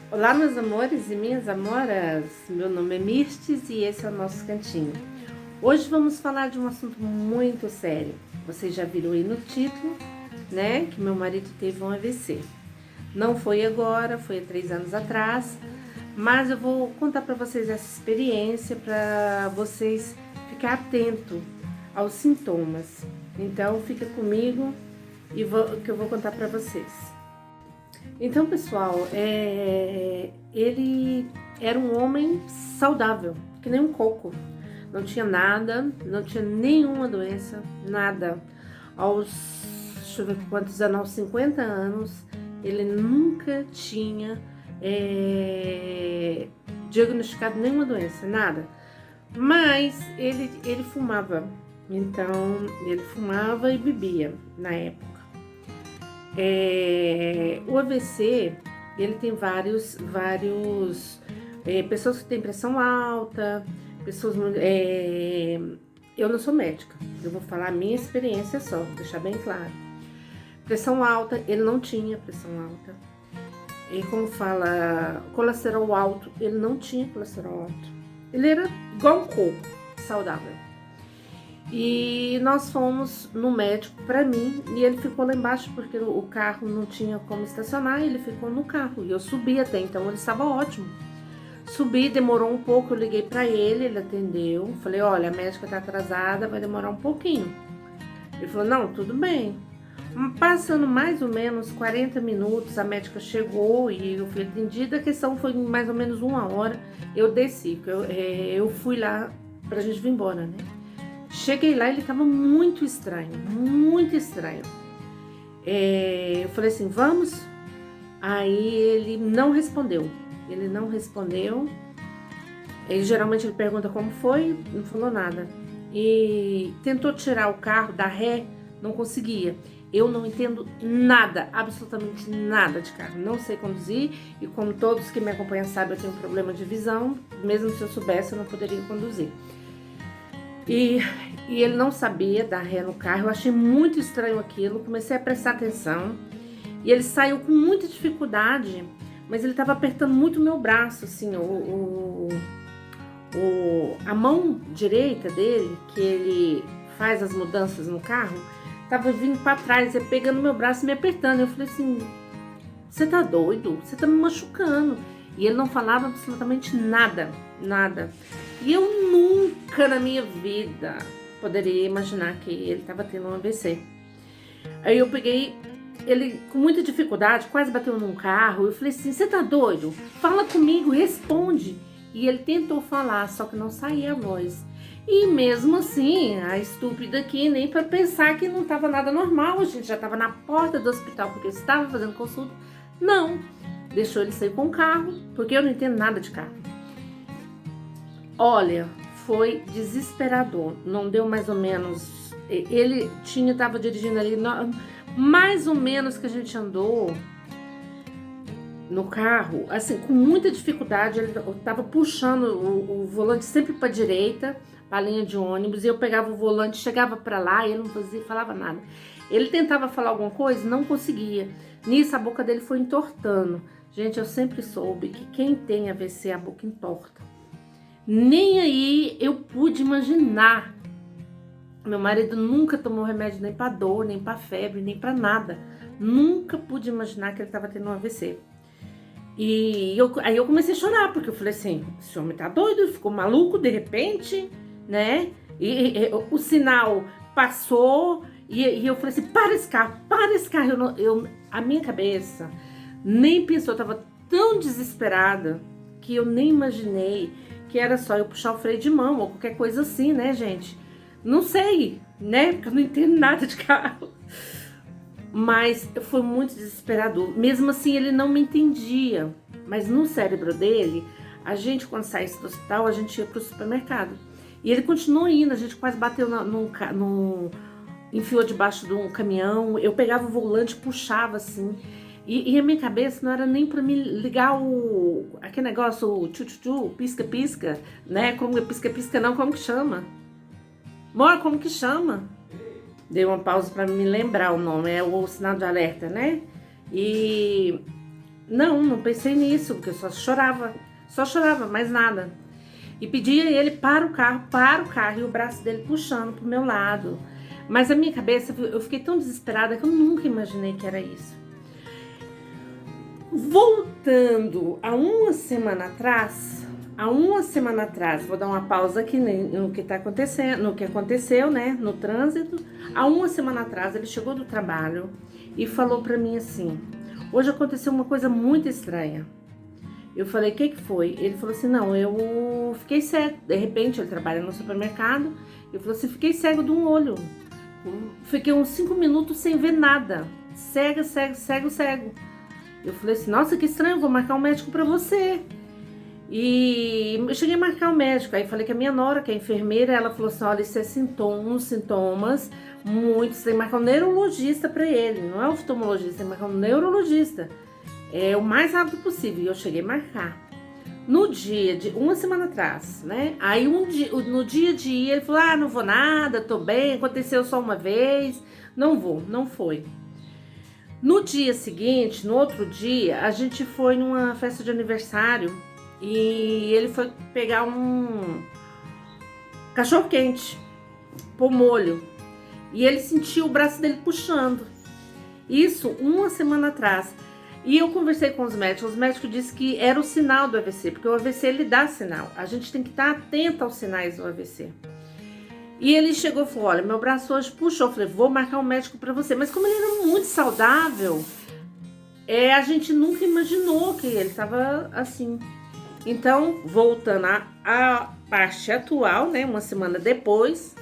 Olá, meus amores e minhas amoras, meu nome é Mirtes e esse é o nosso cantinho. Hoje vamos falar de um assunto muito sério. Vocês já viram aí no título, né, que meu marido teve um AVC. Não foi agora, foi há 3 anos atrás, mas eu vou contar para vocês essa experiência para vocês ficar atento aos sintomas. Então fica comigo e que eu vou contar para vocês. Então, pessoal, ele era um homem saudável, que nem um coco. Não tinha nada, não tinha nenhuma doença, nada. Deixa eu ver quantos anos, aos 50 anos, ele nunca tinha diagnosticado nenhuma doença, nada. Mas ele fumava, então ele fumava e bebia na época. O AVC, ele tem vários pessoas que têm pressão alta, pessoas, eu não sou médica, eu vou falar a minha experiência só, vou deixar bem claro. Pressão alta, ele não tinha pressão alta. E como fala, colesterol alto, ele não tinha colesterol alto. Ele era igual um coco, saudável. E nós fomos no médico para mim e ele ficou lá embaixo porque o carro não tinha como estacionar, ele ficou no carro e eu subi até então, ele estava ótimo. Subi, demorou um pouco, eu liguei para ele atendeu, falei, olha, a médica tá atrasada, vai demorar um pouquinho. Ele falou, não, tudo bem. Passando mais ou menos 40 minutos, a médica chegou e eu fui atendida, a questão foi mais ou menos 1 hora, eu desci, eu fui lá pra gente vir embora, né? Cheguei lá, ele tava muito estranho, muito estranho. Eu falei assim, vamos? Aí ele não respondeu. Geralmente ele pergunta como foi, não falou nada. E tentou tirar o carro da ré, não conseguia. Eu não entendo nada, absolutamente nada de carro. Não sei conduzir e como todos que me acompanham sabem, eu tenho um problema de visão. Mesmo se eu soubesse, eu não poderia conduzir. E ele não sabia dar ré no carro, eu achei muito estranho aquilo, comecei a prestar atenção. E ele saiu com muita dificuldade, mas ele estava apertando muito o meu braço, assim, a mão direita dele, que ele faz as mudanças no carro, estava vindo para trás, pegando meu braço e me apertando. Eu falei assim, você tá doido? Você tá me machucando. E ele não falava absolutamente nada, nada. E eu nunca na minha vida poderia imaginar que ele estava tendo um AVC. Aí eu peguei ele com muita dificuldade, quase bateu num carro. Eu falei assim, você tá doido? Fala comigo, responde. E ele tentou falar, só que não saía a voz. E mesmo assim, a estúpida aqui, nem para pensar que não estava nada normal. A gente já estava na porta do hospital porque eu estava fazendo consulta. Não, deixou ele sair com o carro, porque eu não entendo nada de carro. Olha, foi desesperador. Não deu mais ou menos. Ele estava dirigindo ali, mais ou menos que a gente andou no carro, assim, com muita dificuldade. Ele estava puxando o volante sempre para a direita, para a linha de ônibus, e eu pegava o volante, chegava para lá e ele não falava nada. Ele tentava falar alguma coisa, não conseguia. Nisso, a boca dele foi entortando. Gente, eu sempre soube que quem tem AVC, a boca entorta. Nem aí eu pude imaginar. Meu marido nunca tomou remédio nem para dor, nem para febre, nem para nada. Nunca pude imaginar que ele estava tendo um AVC. Aí eu comecei a chorar, porque eu falei assim, esse homem tá doido, ficou maluco de repente, né? E o sinal passou e eu falei assim, para esse carro. A minha cabeça nem pensou, eu tava tão desesperada que eu nem imaginei que era só eu puxar o freio de mão ou qualquer coisa assim, né, gente? Não sei, né? Porque eu não entendo nada de carro. Mas foi muito desesperador. Mesmo assim, ele não me entendia. Mas no cérebro dele, a gente, quando saísse do hospital, a gente ia pro supermercado. E ele continuou indo, a gente quase bateu enfiou debaixo de um caminhão. Eu pegava o volante, puxava assim. E a minha cabeça não era nem para me ligar aquele negócio, o tchu-tchu-tchu, pisca-pisca, né? Como pisca-pisca não, como que chama? Amor, como que chama? Dei uma pausa para me lembrar o nome, é o sinal de alerta, né? E Não pensei nisso, porque eu só chorava, mais nada. E pedia ele para o carro, e o braço dele puxando pro meu lado. Mas a minha cabeça, eu fiquei tão desesperada que eu nunca imaginei que era isso. Voltando a uma semana atrás, vou dar uma pausa aqui no que tá acontecendo, no que aconteceu, né, no trânsito. Há uma semana atrás, ele chegou do trabalho e falou pra mim assim: hoje aconteceu uma coisa muito estranha. Eu falei: o que foi? Ele falou assim: não, eu fiquei cego. De repente, ele trabalha no supermercado. Ele falou assim: fiquei cego de um olho. Fiquei uns 5 minutos sem ver nada. Cego. Eu falei assim: nossa, que estranho, vou marcar um médico pra você. E eu cheguei a marcar o médico. Aí falei que a minha nora, que é enfermeira, ela falou assim: olha, isso é sintomas muito. Você tem que marcar um neurologista pra ele. Não é oftalmologista, tem que marcar um neurologista. É o mais rápido possível. E eu cheguei a marcar. No dia de uma semana atrás, né? Aí no dia de ir, ele falou: ah, não vou nada, tô bem, aconteceu só uma vez, não vou, não foi. No dia seguinte, no outro dia, a gente foi numa festa de aniversário e ele foi pegar um cachorro quente, pôr molho, e ele sentiu o braço dele puxando. Isso uma semana atrás. E eu conversei com os médicos disseram que era o sinal do AVC, porque o AVC ele dá sinal, a gente tem que estar atento aos sinais do AVC. E ele chegou e falou: olha, meu braço hoje puxou. Eu falei: vou marcar um médico pra você. Mas como ele era muito saudável, a gente nunca imaginou que ele tava assim. Então, voltando à parte atual, né, uma semana depois,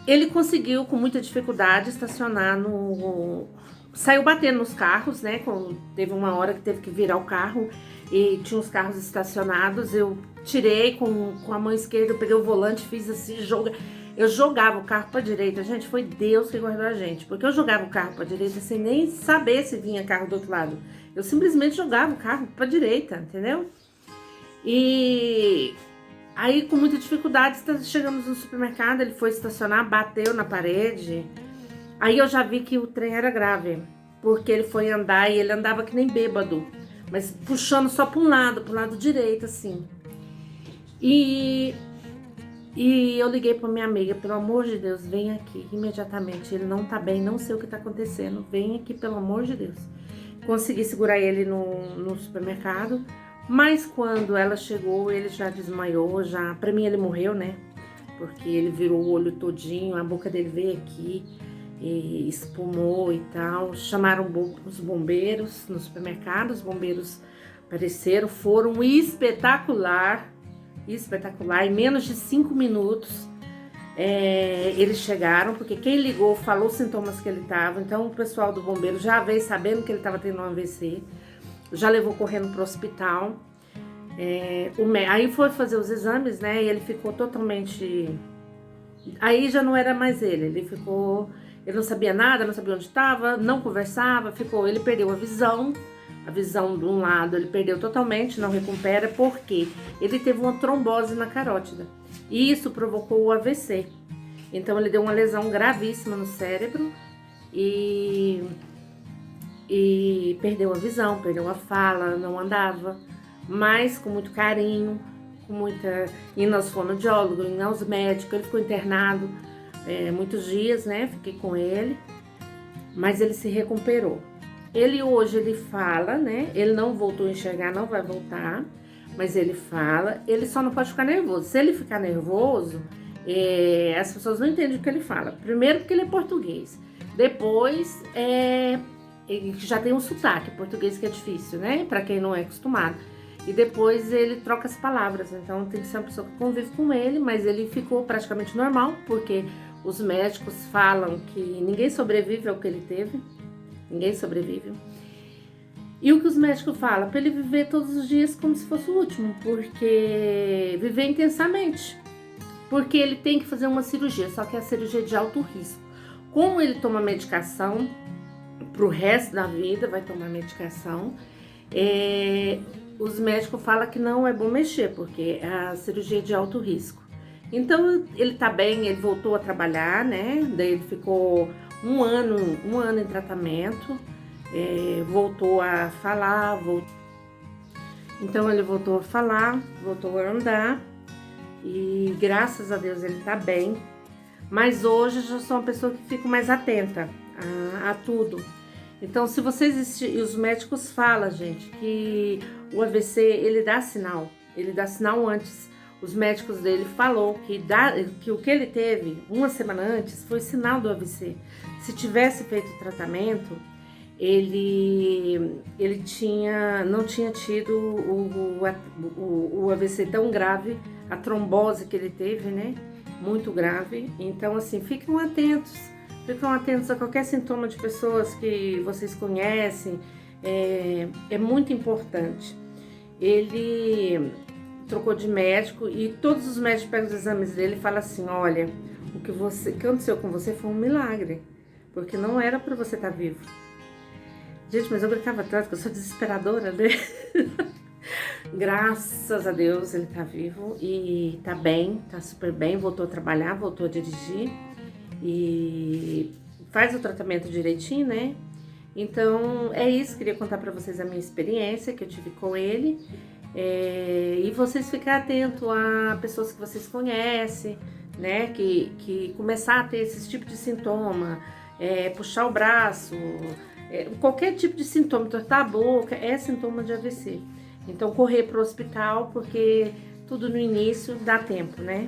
ele conseguiu com muita dificuldade estacionar saiu batendo nos carros, né? Teve uma hora que teve que virar o carro e tinha os carros estacionados. Eu tirei com a mão esquerda, eu peguei o volante, fiz assim, eu jogava o carro para direita. Gente, foi Deus que guardou a gente, porque eu jogava o carro para direita sem nem saber se vinha carro do outro lado. Eu simplesmente jogava o carro para direita, entendeu? E aí, com muita dificuldade, chegamos no supermercado, ele foi estacionar, bateu na parede. Aí eu já vi que o trem era grave, porque ele foi andar e ele andava que nem bêbado, mas puxando só para um lado direito, assim. E eu liguei para minha amiga: pelo amor de Deus, vem aqui imediatamente, ele não tá bem, não sei o que tá acontecendo, vem aqui, pelo amor de Deus. Consegui segurar ele no supermercado, mas quando ela chegou, ele já desmaiou, pra mim ele morreu, né? Porque ele virou o olho todinho, a boca dele veio aqui e espumou e tal. Chamaram os bombeiros no supermercado, os bombeiros apareceram, foram espetacular, em menos de 5 minutos eles chegaram, porque quem ligou falou os sintomas que ele estava, então o pessoal do bombeiro já veio sabendo que ele estava tendo um AVC, já levou correndo para o hospital. Aí foi fazer os exames, né, e ele ficou totalmente... Aí já não era mais ele ficou... Ele não sabia nada, não sabia onde estava, não conversava, ele perdeu a visão de um lado, ele perdeu totalmente, não recupera, porque ele teve uma trombose na carótida, e isso provocou o AVC. Então ele deu uma lesão gravíssima no cérebro e perdeu a visão, perdeu a fala, não andava, mas com muito carinho, indo aos fonoaudiólogos, indo aos médicos, ele ficou internado muitos dias, né? Fiquei com ele, mas ele se recuperou. Hoje ele fala, né? Ele não voltou a enxergar, não vai voltar, mas ele fala. Ele só não pode ficar nervoso. Se ele ficar nervoso, as pessoas não entendem o que ele fala. Primeiro porque ele é português, depois ele já tem um sotaque português que é difícil, né? Para quem não é acostumado. E depois ele troca as palavras, então tem que ser uma pessoa que convive com ele, mas ele ficou praticamente normal, porque os médicos falam que ninguém sobrevive ao que ele teve, ninguém sobrevive. E o que os médicos falam? Para ele viver todos os dias como se fosse o último, porque viver intensamente, porque ele tem que fazer uma cirurgia, só que é a cirurgia de alto risco. Como ele toma medicação pro resto da vida, vai tomar medicação, os médicos falam que não é bom mexer, porque é a cirurgia de alto risco. Então ele tá bem, ele voltou a trabalhar, né? Daí ele ficou um ano em tratamento. voltou a falar, então ele voltou a falar, voltou a andar e graças a Deus ele tá bem. Mas hoje eu já sou uma pessoa que fico mais atenta a tudo. Então, se vocês, os médicos falam, gente, que o AVC, ele dá sinal antes. Os médicos dele falou que o que ele teve uma semana antes foi sinal do AVC. Se tivesse feito o tratamento, ele não tinha tido o AVC tão grave, a trombose que ele teve, né? Muito grave. Então, assim, fiquem atentos a qualquer sintoma de pessoas que vocês conhecem, é muito importante. Ele trocou de médico e todos os médicos pegam os exames dele e falam assim, olha, o que aconteceu com você foi um milagre, porque não era para você estar vivo. Gente, mas eu gritava tanto que eu sou desesperadora, né? Graças a Deus ele tá vivo e tá bem, tá super bem, voltou a trabalhar, voltou a dirigir e faz o tratamento direitinho, né? Então é isso, queria contar pra vocês a minha experiência que eu tive com ele, e vocês ficarem atentos a pessoas que vocês conhecem, né? Que começar a ter esse tipo de sintoma, puxar o braço, qualquer tipo de sintoma, tortar a boca, é sintoma de AVC. Então, correr para o hospital, porque tudo no início dá tempo, né?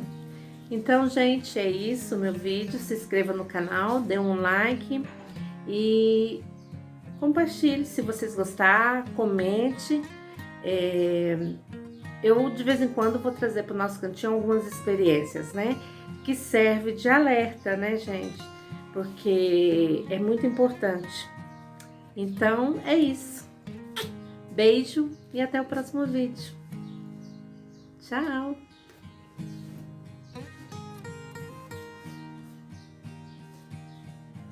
Então, gente, é isso, meu vídeo. Se inscreva no canal, dê um like e compartilhe se vocês gostar, comente. Eu, de vez em quando, vou trazer para o nosso cantinho algumas experiências, né? Que serve de alerta, né, gente? Porque é muito importante. Então, é isso. Beijo e até o próximo vídeo. Tchau!